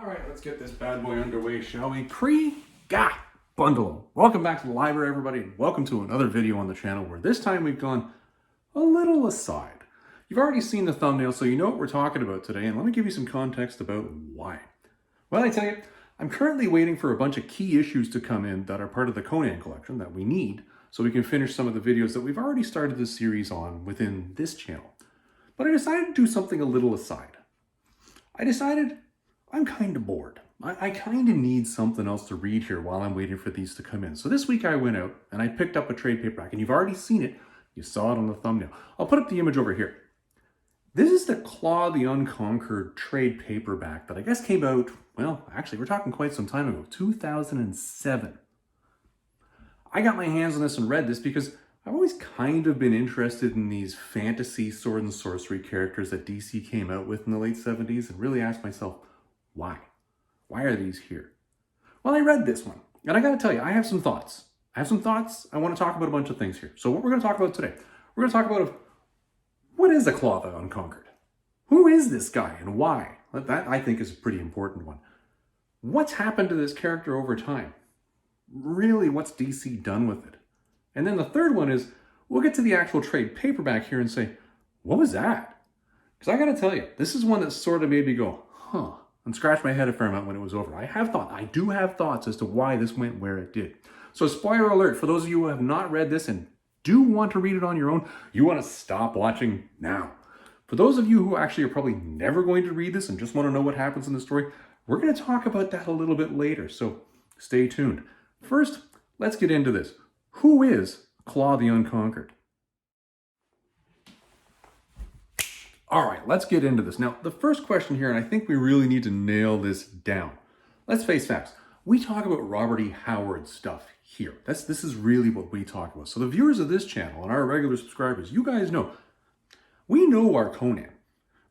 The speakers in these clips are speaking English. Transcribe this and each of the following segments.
All right, let's get this bad boy underway, shall we? Bundle. Welcome back to the library, everybody, and welcome to another video on the channel where this time we've gone a little aside. You've already seen the thumbnail, so you know what we're talking about today, and let me give you some context about why. Well, I tell you, I'm currently waiting for a bunch of key issues to come in that are part of the Conan collection that we need so we can finish some of the videos that we've already started this series on within this channel. But I decided to do something a little aside. I decided I'm kind of bored. I kind of need something else to read here while I'm waiting for these to come in. So this week I went out and I picked up a trade paperback, and you've already seen it. You saw it on the thumbnail. I'll put up the image over here. This is the Claw the Unconquered trade paperback that I guess came out, well, actually we're talking quite some time ago, 2007. I got my hands on this and read this because I've always kind of been interested in these fantasy sword and sorcery characters that DC came out with in the late 70s and really asked myself, why? Why are these here? Well, I read this one, and I gotta tell you, I have some thoughts. I want to talk about a bunch of things here. So what we're gonna talk about today, we're gonna talk about what is a Claw the Unconquered? Who is this guy and why? That, I think, is a pretty important one. What's happened to this character over time? Really, what's DC done with it? And then the third one is, we'll get to the actual trade paperback here and say, what was that? Because I gotta tell you, this is one that sort of made me go, huh, and scratch my head a fair amount when it was over. I do have thoughts as to why this went where it did. So spoiler alert, for those of you who have not read this and do want to read it on your own, you want to stop watching now. For those of you who actually are probably never going to read this and just want to know what happens in the story, we're going to talk about that a little bit later, so stay tuned. First, let's get into this. Who is Claw the Unconquered? All right, let's get into this. Now, the first question here, and I think we really need to nail this down. Let's face facts. We talk about Robert E. Howard stuff here. This is really what we talk about. So the viewers of this channel and our regular subscribers, you guys know, we know our Conan.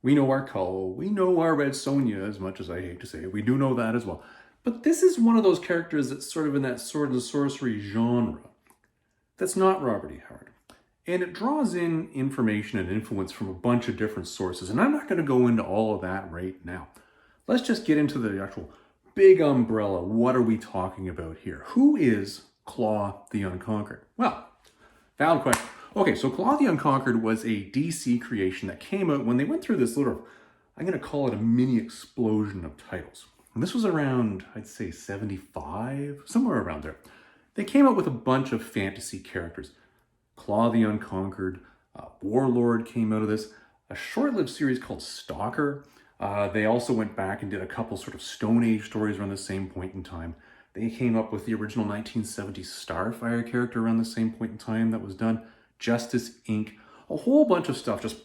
We know our Cull. We know our Red Sonja, as much as I hate to say it. We do know that as well. But this is one of those characters that's sort of in that sword and sorcery genre. That's not Robert E. Howard. And it draws in information and influence from a bunch of different sources. And I'm not going to go into all of that right now. Let's just get into the actual big umbrella. What are we talking about here? Who is Claw the Unconquered? Well, valid question. Okay, so Claw the Unconquered was a DC creation that came out when they went through this little, I'm going to call it a mini explosion of titles. And this was around, I'd say 75, somewhere around there. They came out with a bunch of fantasy characters. Claw the Unconquered, Warlord came out of this, a short-lived series called Stalker. They also went back and did a couple sort of Stone Age stories around the same point in time. They came up with the original 1970s Starfire character around the same point in time that was done. Justice Inc. A whole bunch of stuff just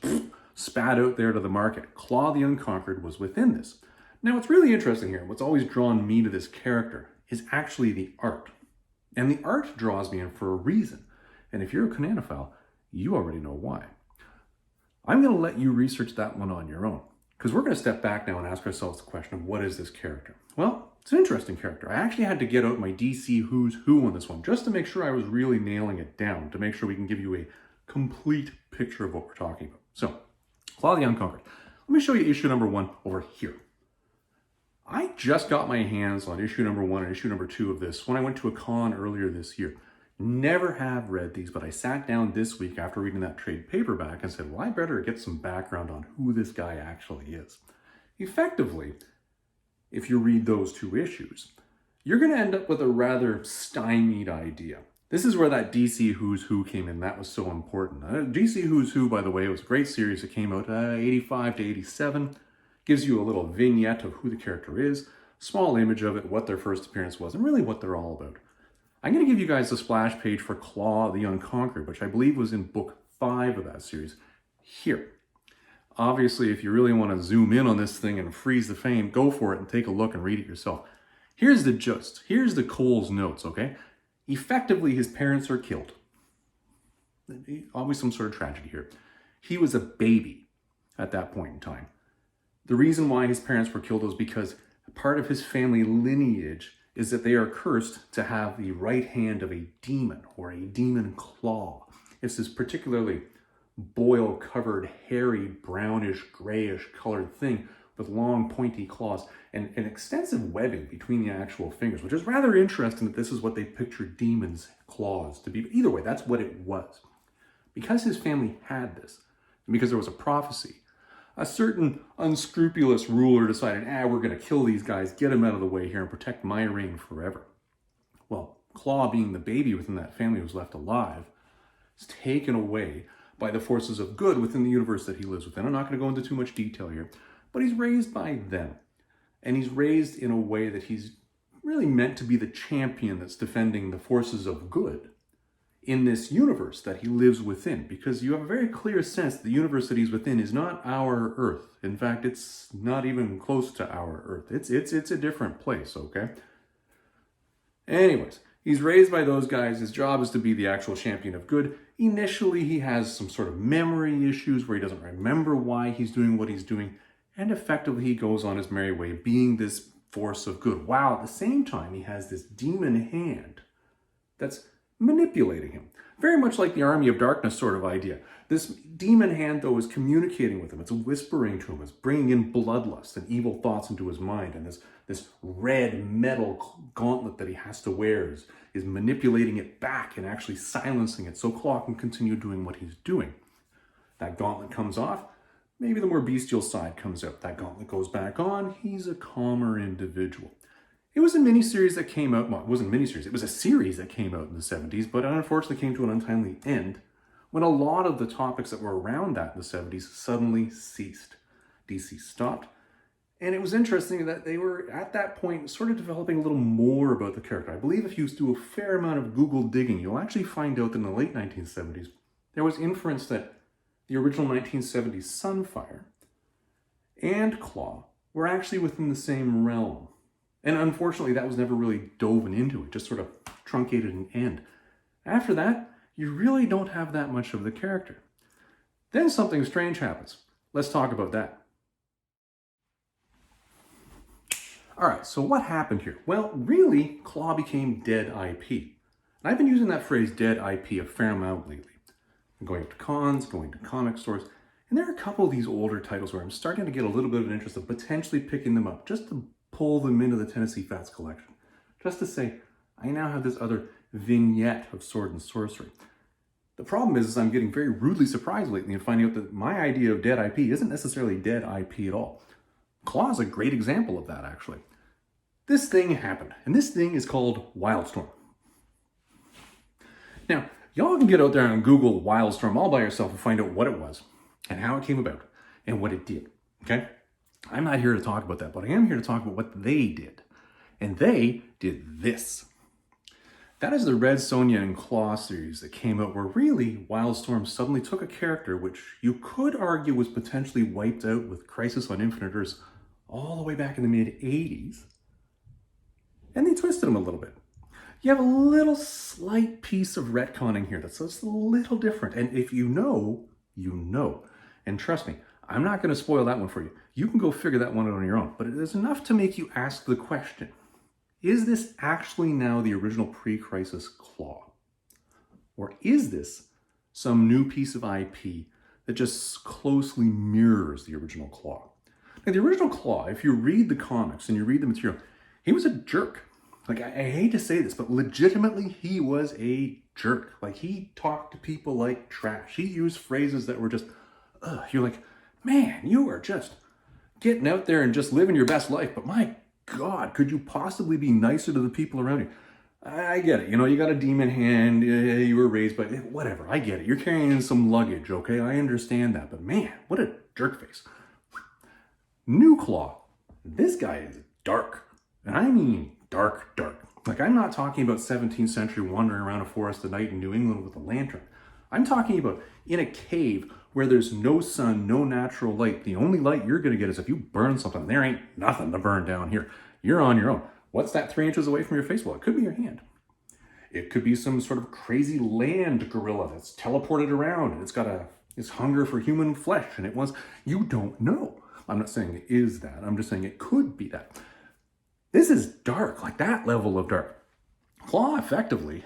spat out there to the market. Claw the Unconquered was within this. Now, what's really interesting here, what's always drawn me to this character, is actually the art. And the art draws me in for a reason. And if you're a Conanophile, you already know why. I'm going to let you research that one on your own, because we're going to step back now and ask ourselves the question of what is this character? Well, it's an interesting character. I actually had to get out my DC Who's Who on this one, just to make sure I was really nailing it down, to make sure we can give you a complete picture of what we're talking about. So, Claw the Unconquered. Let me show you issue number 1 over here. I just got my hands on issue number 1 and issue number 2 of this when I went to a con earlier this year. Never have read these, but I sat down this week after reading that trade paperback and said, well, I better get some background on who this guy actually is. Effectively, if you read those 2 issues, you're going to end up with a rather stymied idea. This is where that DC Who's Who came in. That was so important. DC Who's Who, by the way, was a great series. It came out 85 to 87. Gives you a little vignette of who the character is, small image of it, what their first appearance was, and really what they're all about. I'm going to give you guys the splash page for Claw the Unconquered, which I believe was in book 5 of that series, here. Obviously, if you really want to zoom in on this thing and freeze the frame, go for it and take a look and read it yourself. Here's the gist. Here's the Cole's notes, okay? Effectively, his parents are killed. Always some sort of tragedy here. He was a baby at that point in time. The reason why his parents were killed was because part of his family lineage is that they are cursed to have the right hand of a demon or a demon claw. It's this particularly boil-covered, hairy, brownish, grayish colored thing with long pointy claws and extensive webbing between the actual fingers, which is rather interesting that this is what they picture demons' claws to be. But either way, that's what it was. Because his family had this, and because there was a prophecy, a certain unscrupulous ruler decided, we're going to kill these guys, get them out of the way here and protect my reign forever. Well, Claw, being the baby within that family who was left alive, is taken away by the forces of good within the universe that he lives within. I'm not going to go into too much detail here, but he's raised by them. And he's raised in a way that he's really meant to be the champion that's defending the forces of good in this universe that he lives within, because you have a very clear sense the universe that he's within is not our Earth. In fact, it's not even close to our Earth. It's a different place, okay? Anyways, he's raised by those guys. His job is to be the actual champion of good. Initially, he has some sort of memory issues where he doesn't remember why he's doing what he's doing, and effectively he goes on his merry way being this force of good, while at the same time he has this demon hand that's manipulating him. Very much like the Army of Darkness sort of idea. This demon hand, though, is communicating with him. It's whispering to him. It's bringing in bloodlust and evil thoughts into his mind. And this red metal gauntlet that he has to wear is manipulating it back and actually silencing it so Claw can continue doing what he's doing. That gauntlet comes off. Maybe the more bestial side comes out. That gauntlet goes back on. He's a calmer individual. It was a miniseries that came out, well, it wasn't a miniseries, it was a series that came out in the 70s, but unfortunately came to an untimely end when a lot of the topics that were around that in the 70s suddenly ceased. DC stopped, and it was interesting that they were, at that point, sort of developing a little more about the character. I believe if you do a fair amount of Google digging, you'll actually find out that in the late 1970s, there was inference that the original 1970s Sunfire and Claw were actually within the same realm. And unfortunately, that was never really dove into. It just sort of truncated an end. After that, you really don't have that much of the character. Then something strange happens. Let's talk about that. All right, so what happened here? Well, really, Claw became dead IP. And I've been using that phrase dead IP a fair amount lately. I'm going up to cons, going to comic stores, and there are a couple of these older titles where I'm starting to get a little bit of an interest of potentially picking them up, just to pull them into the Tennessee Fats collection. Just to say, I now have this other vignette of sword and sorcery. The problem is I'm getting very rudely surprised lately and finding out that my idea of dead IP isn't necessarily dead IP at all. Claw is a great example of that, actually. This thing happened, and this thing is called Wildstorm. Now, y'all can get out there and Google Wildstorm all by yourself and find out what it was, and how it came about, and what it did, okay? I'm not here to talk about that, but I am here to talk about what they did. And they did this. That is the Red Sonja and Claw series that came out where really Wildstorm suddenly took a character which you could argue was potentially wiped out with Crisis on Infinite Earths all the way back in the mid-80s. And they twisted him a little bit. You have a little slight piece of retconning here that's just a little different. And if you know, you know. And trust me, I'm not going to spoil that one for you. You can go figure that one out on your own. But it is enough to make you ask the question, is this actually now the original pre-Crisis Claw? Or is this some new piece of IP that just closely mirrors the original Claw? Now, the original Claw, if you read the comics and you read the material, he was a jerk. Like, I hate to say this, but legitimately, he was a jerk. Like, he talked to people like trash. He used phrases that were just, you're like, man, you are just getting out there and just living your best life. But my God, could you possibly be nicer to the people around you? I get it. You know, you got a demon hand. You were raised by, whatever. I get it. You're carrying some luggage, okay? I understand that. But man, what a jerk face. New Claw. This guy is dark. And I mean dark, dark. Like, I'm not talking about 17th century wandering around a forest at night in New England with a lantern. I'm talking about in a cave where there's no sun, no natural light. The only light you're going to get is if you burn something. There ain't nothing to burn down here. You're on your own. What's that 3 inches away from your face? Well, it could be your hand. It could be some sort of crazy land gorilla that's teleported around and it's got this hunger for human flesh and it wants, you don't know. I'm not saying it is that. I'm just saying it could be that. This is dark, like that level of dark. Claw effectively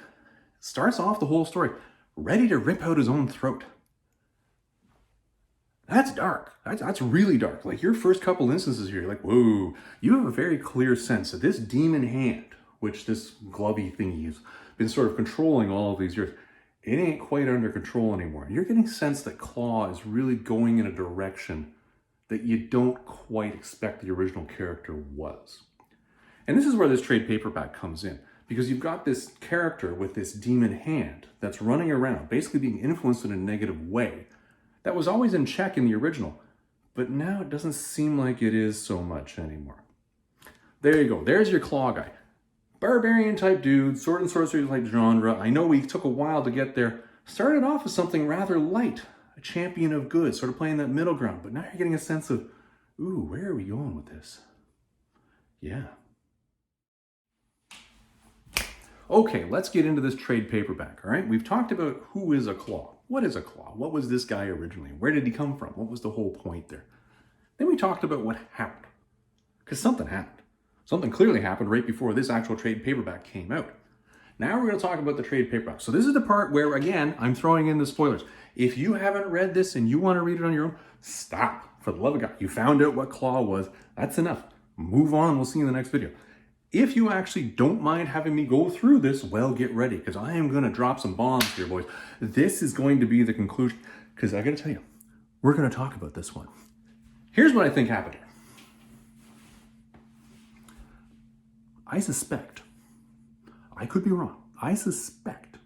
starts off the whole story ready to rip out his own throat. That's dark. That's really dark. Like your first couple instances here, you're like, whoa, you have a very clear sense that this demon hand, which this glovey thingy has been sort of controlling all of these years, it ain't quite under control anymore. You're getting a sense that Claw is really going in a direction that you don't quite expect the original character was. And this is where this trade paperback comes in, because you've got this character with this demon hand that's running around, basically being influenced in a negative way, that was always in check in the original, but now it doesn't seem like it is so much anymore. There you go. There's your Claw guy. Barbarian type dude, sword and sorcery type genre. I know we took a while to get there. Started off as something rather light, a champion of good, sort of playing that middle ground, but now you're getting a sense of, ooh, where are we going with this? Yeah. Okay, let's get into this trade paperback, all right? We've talked about who is a Claw. What is a Claw? What was this guy originally? Where did he come from? What was the whole point there? Then we talked about what happened, because something happened. Something clearly happened right before this actual trade paperback came out. Now we're going to talk about the trade paperback. So this is the part where, again, I'm throwing in the spoilers. If you haven't read this and you want to read it on your own, stop. For the love of God. You found out what Claw was. That's enough. Move on. We'll see you in the next video. If you actually don't mind having me go through this, well, get ready, because I am going to drop some bombs here, boys. This is going to be the conclusion, because I got to tell you, we're going to talk about this one. Here's what I think happened here. I suspect, I could be wrong, I suspect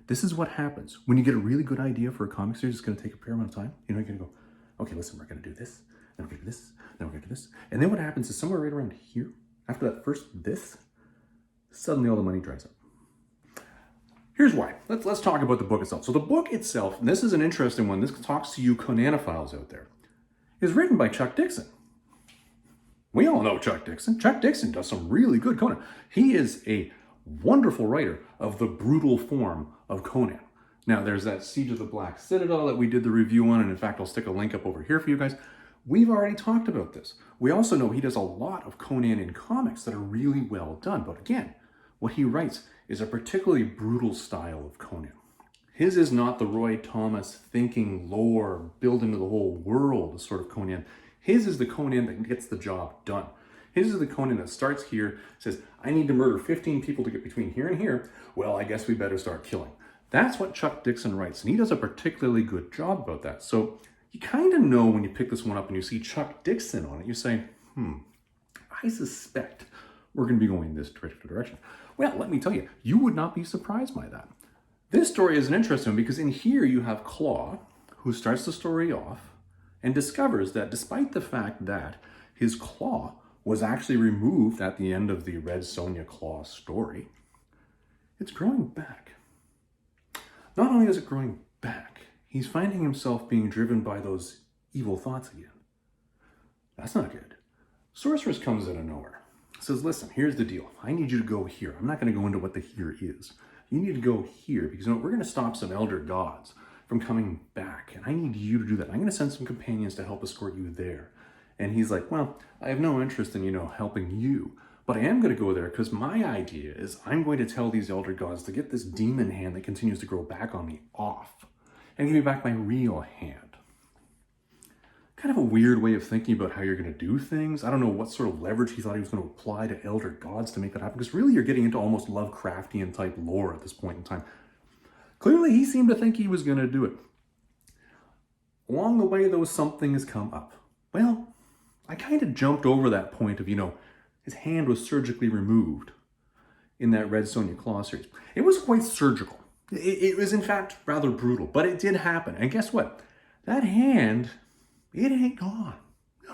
this is what happens when you get a really good idea for a comic series. It's going to take a fair amount of time. You know, you're going to go, okay, listen, we're going to do this, then we're going to do this, then we're going to do this. And then what happens is somewhere right around here, after that first this, suddenly all the money dries up. Here's why. Let's talk about the book itself. So the book itself, and this is an interesting one, this talks to you Conanophiles out there, is written by Chuck Dixon. We all know Chuck Dixon. Chuck Dixon does some really good Conan. He is a wonderful writer of the brutal form of Conan. Now, there's that Siege of the Black Citadel that we did the review on, and in fact, I'll stick a link up over here for you guys. We've already talked about this. We also know he does a lot of Conan in comics that are really well done. But again, what he writes is a particularly brutal style of Conan. His is not the Roy Thomas thinking lore, build into the whole world sort of Conan. His is the Conan that gets the job done. His is the Conan that starts here, says, I need to murder 15 people to get between here and here. Well, I guess we better start killing. That's what Chuck Dixon writes, and he does a particularly good job about that. So you kind of know when you pick this one up and you see Chuck Dixon on it, you say, I suspect we're going to be going in this particular direction. Well, let me tell you, you would not be surprised by that. This story is an interesting one because in here you have Claw, who starts the story off and discovers that despite the fact that his claw was actually removed at the end of the Red Sonja Claw story, it's growing back. Not only is it growing back, he's finding himself being driven by those evil thoughts again. That's not good. Sorceress comes out of nowhere. Says, listen, here's the deal. I need you to go here. I'm not going to go into what the here is. You need to go here because we're going to stop some elder gods from coming back, and I need you to do that. I'm going to send some companions to help escort you there. And he's like, well, I have no interest in, helping you, but I am going to go there because my idea is I'm going to tell these elder gods to get this demon hand that continues to grow back on me off and give me back my real hand. Kind of a weird way of thinking about how you're going to do things. I don't know what sort of leverage he thought he was going to apply to elder gods to make that happen, because really you're getting into almost Lovecraftian type lore at this point in time. Clearly, he seemed to think he was going to do it. Along the way, though, something has come up. Well, I kind of jumped over that point of, his hand was surgically removed in that Red Sonja Claw series. It was quite surgical. It was, in fact, rather brutal, but it did happen. And guess what? That hand, it ain't gone.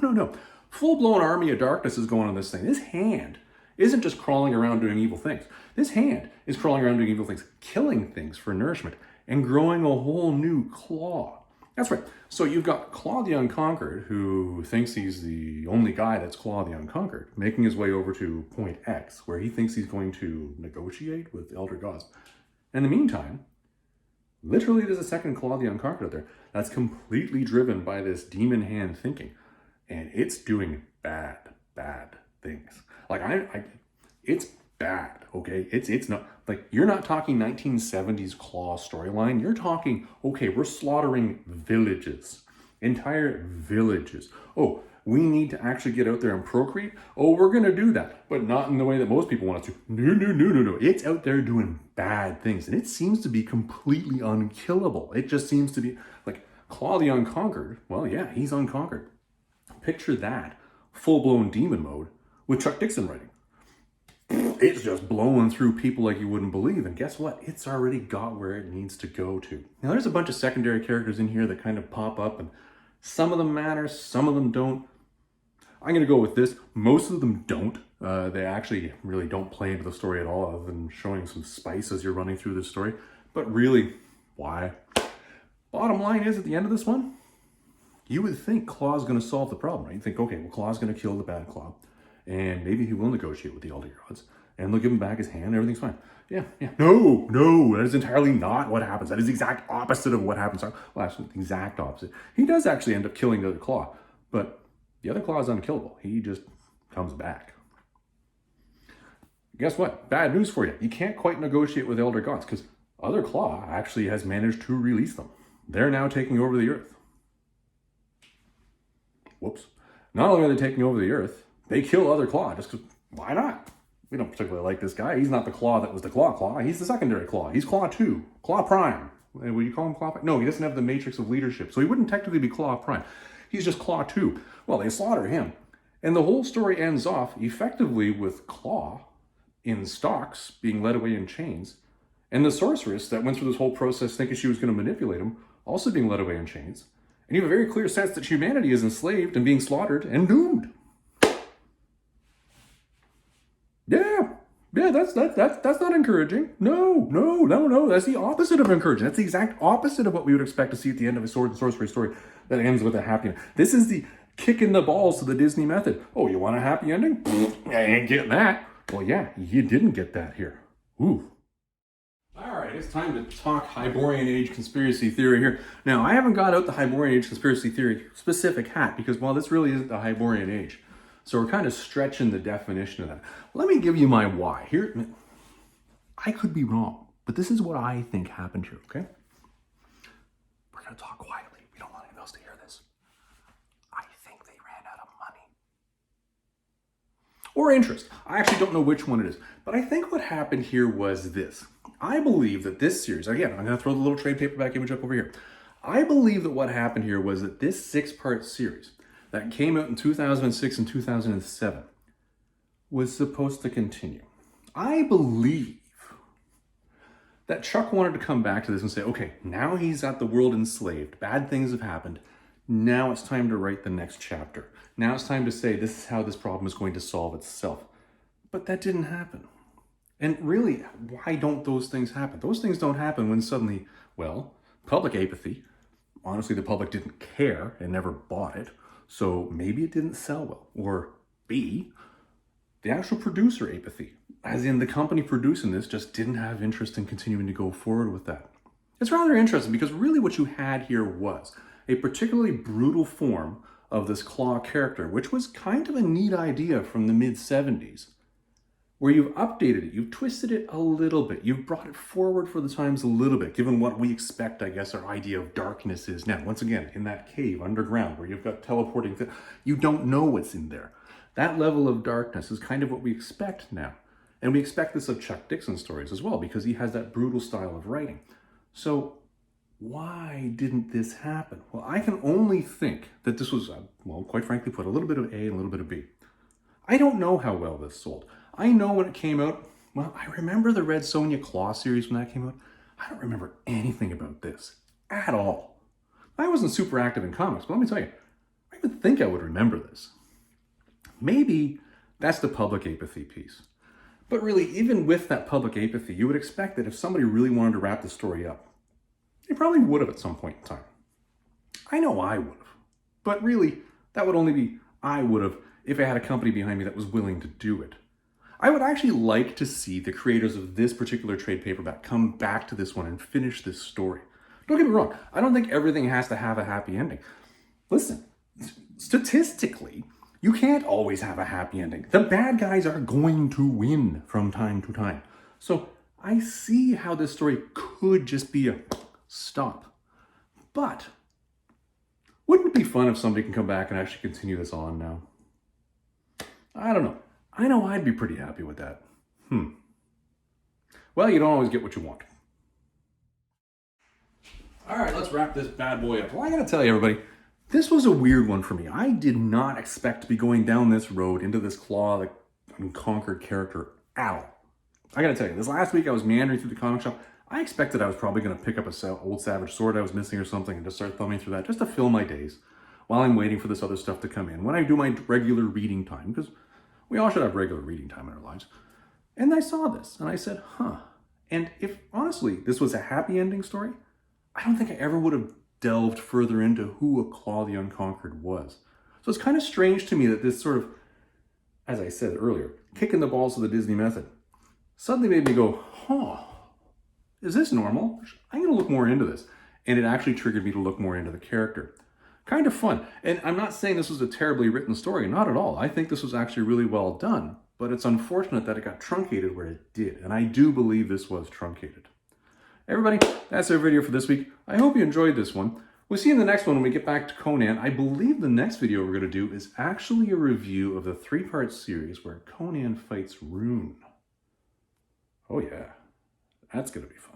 No. Full-blown army of darkness is going on this thing. This hand isn't just crawling around doing evil things. This hand is crawling around doing evil things, killing things for nourishment, and growing a whole new claw. That's right. So you've got Claw the Unconquered, who thinks he's the only guy that's Claw the Unconquered, making his way over to Point X, where he thinks he's going to negotiate with Elder Gods. In the meantime, literally there's a second Claw the Unconquered out there that's completely driven by this demon hand thinking. And it's doing bad things. Like, it's bad, okay? It's not, like, you're not talking 1970s Claw storyline. You're talking, okay, we're slaughtering villages Entire villages. Oh, we need to actually get out there and procreate. Oh, we're going to do that, but not in the way that most people want to. No, no, no, no, no. It's out there doing bad things, and it seems to be completely unkillable. It just seems to be like Claw the Unconquered. Well, yeah, he's unconquered. Picture that. Full-blown demon mode with Chuck Dixon writing. It's just blowing through people like you wouldn't believe. And guess what? It's already got where it needs to go to. Now, there's a bunch of secondary characters in here that kind of pop up, and some of them matter, some of them don't. I'm going to go with this. Most of them don't. They actually really don't play into the story at all, other than showing some spice as you're running through the story. But really, why? Bottom line is, at the end of this one, you would think Claw's going to solve the problem, right? You think, okay, well, Claw's going to kill the bad Claw, and maybe he will negotiate with the Elder Gods, and they'll give him back his hand, and everything's fine. Yeah. No, that is entirely not what happens. That is the exact opposite of what happens. Well, actually, the exact opposite. He does actually end up killing the other Claw, but the other Claw is unkillable. He just comes back. Guess what? Bad news for you. You can't quite negotiate with Elder Gods, because other Claw actually has managed to release them. They're now taking over the Earth. Whoops. Not only are they taking over the Earth, they kill other Claw, just because, why not? We don't particularly like this guy. He's not the Claw that was the Claw. He's the secondary Claw. He's Claw 2. Claw Prime. Would you call him Claw Prime? No, he doesn't have the matrix of leadership, so he wouldn't technically be Claw Prime. He's just Claw 2. Well, they slaughter him. And the whole story ends off effectively with Claw in stocks being led away in chains, and the sorceress that went through this whole process thinking she was going to manipulate him also being led away in chains. And you have a very clear sense that humanity is enslaved and being slaughtered and doomed. Yeah, that's not encouraging. No. That's the opposite of encouraging. That's the exact opposite of what we would expect to see at the end of a sword and sorcery story that ends with a happy ending. This is the kick in the balls to the Disney method. Oh, you want a happy ending? I ain't getting that. Well, yeah, you didn't get that here. Ooh. All right, it's time to talk Hyborian Age conspiracy theory here. Now, I haven't got out the Hyborian Age conspiracy theory specific hat because, well, this really isn't the Hyborian Age. So we're kind of stretching the definition of that. Let me give you my why. Here, I could be wrong, but this is what I think happened here, okay? We're going to talk quietly. We don't want anyone else to hear this. I think they ran out of money. Or interest. I actually don't know which one it is. But I think what happened here was this. I believe that this series, again, I'm going to throw the little trade paperback image up over here. I believe that what happened here was that this 6-part series that came out in 2006 and 2007 was supposed to continue. I believe that Chuck wanted to come back to this and say, okay, now he's got the world enslaved. Bad things have happened. Now it's time to write the next chapter. Now it's time to say this is how this problem is going to solve itself. But that didn't happen. And really, why don't those things happen? Those things don't happen when suddenly, well, public apathy. Honestly, the public didn't care and never bought it. So maybe it didn't sell well. Or B, the actual producer apathy, as in the company producing this just didn't have interest in continuing to go forward with that. It's rather interesting because really what you had here was a particularly brutal form of this Claw character, which was kind of a neat idea from the mid-70s, where you've updated it, you've twisted it a little bit, you've brought it forward for the times a little bit, given what we expect, I guess, our idea of darkness is now. Once again, in that cave underground where you've got teleporting, you don't know what's in there. That level of darkness is kind of what we expect now. And we expect this of Chuck Dixon stories as well, because he has that brutal style of writing. So why didn't this happen? Well, I can only think that this was, well, quite frankly, put a little bit of A and a little bit of B. I don't know how well this sold. I know when it came out, well, I remember the Red Sonja Claw series when that came out. I don't remember anything about this at all. I wasn't super active in comics, but let me tell you, I would think I would remember this. Maybe that's the public apathy piece. But really, even with that public apathy, you would expect that if somebody really wanted to wrap the story up, they probably would have at some point in time. I know I would have. But really, that would only be I would have if I had a company behind me that was willing to do it. I would actually like to see the creators of this particular trade paperback come back to this one and finish this story. Don't get me wrong. I don't think everything has to have a happy ending. Listen, statistically, you can't always have a happy ending. The bad guys are going to win from time to time. So I see how this story could just be a stop. But wouldn't it be fun if somebody can come back and actually continue this on now? I don't know. I know I'd be pretty happy with that. Well, you don't always get what you want. All right, let's wrap this bad boy up. Well, I gotta tell you, everybody, this was a weird one for me. I did not expect to be going down this road into this Claw the Unconquered character at all. I gotta tell you, this last week I was meandering through the comic shop. I expected I was probably gonna pick up a old Savage sword I was missing or something and just start thumbing through that just to fill my days while I'm waiting for this other stuff to come in when I do my regular reading time, because we all should have regular reading time in our lives. And I saw this and I said, huh. And if honestly this was a happy ending story, I don't think I ever would have delved further into who a Claw the Unconquered was. So it's kind of strange to me that this sort of, as I said earlier, kicking the balls of the Disney method suddenly made me go, huh, is this normal? I'm going to look more into this. And it actually triggered me to look more into the character. Kind of fun. And I'm not saying this was a terribly written story, not at all. I think this was actually really well done, but it's unfortunate that it got truncated where it did. And I do believe this was truncated. Everybody, that's our video for this week. I hope you enjoyed this one. We'll see you in the next one when we get back to Conan. I believe the next video we're going to do is actually a review of the 3-part series where Conan fights Rune. Oh yeah, that's going to be fun.